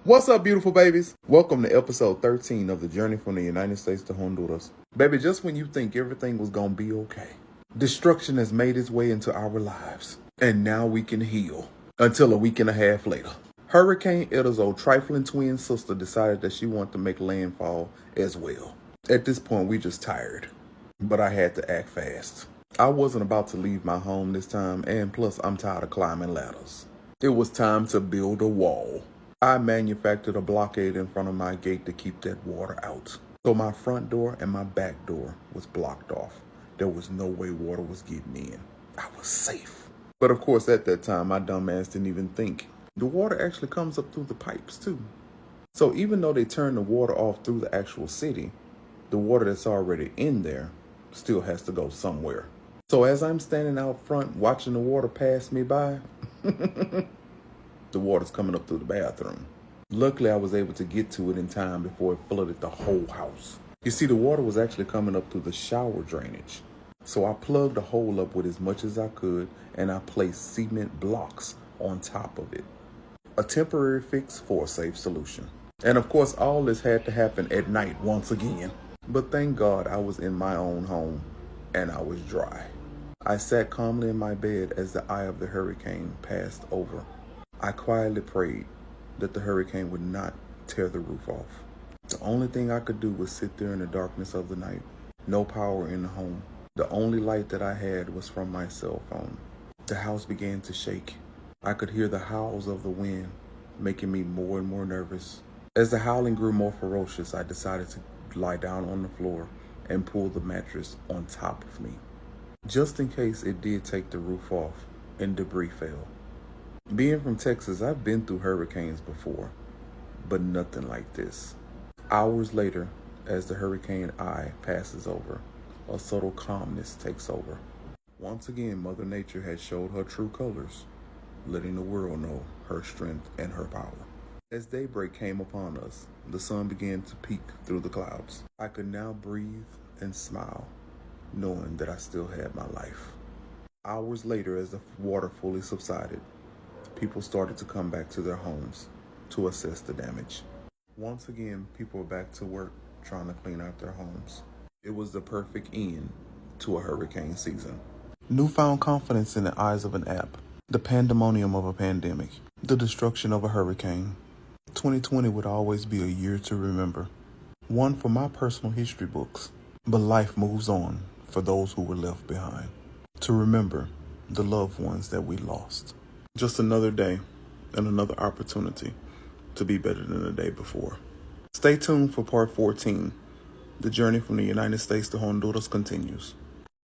What's up, beautiful babies? Welcome to episode 13 of the journey from the United States to Honduras. Baby, just when you think everything was gonna be okay, destruction has made its way into our lives, and now we can heal. Until a week and a half later, Hurricane Ida's old trifling twin sister decided that she wanted to make landfall as well. At this point, we just tired, but I had to act fast. I wasn't about to leave my home this time, and plus I'm tired of climbing ladders. It was time to build a wall. I manufactured a blockade in front of my gate to keep that water out. So my front door and my back door was blocked off. There was no way water was getting in. I was safe. But of course, at that time, my dumb ass didn't even think. The water actually comes up through the pipes too. So even though they turn the water off through the actual city, the water that's already in there still has to go somewhere. So as I'm standing out front watching the water pass me by, the water's coming up through the bathroom. Luckily, I was able to get to it in time before it flooded the whole house. You see, the water was actually coming up through the shower drainage. So I plugged the hole up with as much as I could, and I placed cement blocks on top of it. A temporary fix for a safe solution. And of course, all this had to happen at night once again. But thank God I was in my own home, and I was dry. I sat calmly in my bed as the eye of the hurricane passed over. I quietly prayed that the hurricane would not tear the roof off. The only thing I could do was sit there in the darkness of the night. No power in the home. The only light that I had was from my cell phone. The house began to shake. I could hear the howls of the wind, making me more and more nervous. As the howling grew more ferocious, I decided to lie down on the floor and pull the mattress on top of me, just in case it did take the roof off and debris fell. Being from Texas, I've been through hurricanes before, but nothing like this. Hours later, as the hurricane eye passes over, a subtle calmness takes over. Once again, Mother Nature had showed her true colors, letting the world know her strength and her power. As daybreak came upon us, the sun began to peek through the clouds. I could now breathe and smile, knowing that I still had my life. Hours later, as the water fully subsided, people started to come back to their homes to assess the damage. Once again, people were back to work trying to clean out their homes. It was the perfect end to a hurricane season. Newfound confidence in the eyes of an app, the pandemonium of a pandemic, the destruction of a hurricane. 2020 would always be a year to remember, one for my personal history books. But life moves on for those who were left behind, to remember the loved ones that we lost. Just another day and another opportunity to be better than the day before. Stay tuned for part 14. The journey from the United States to Honduras continues.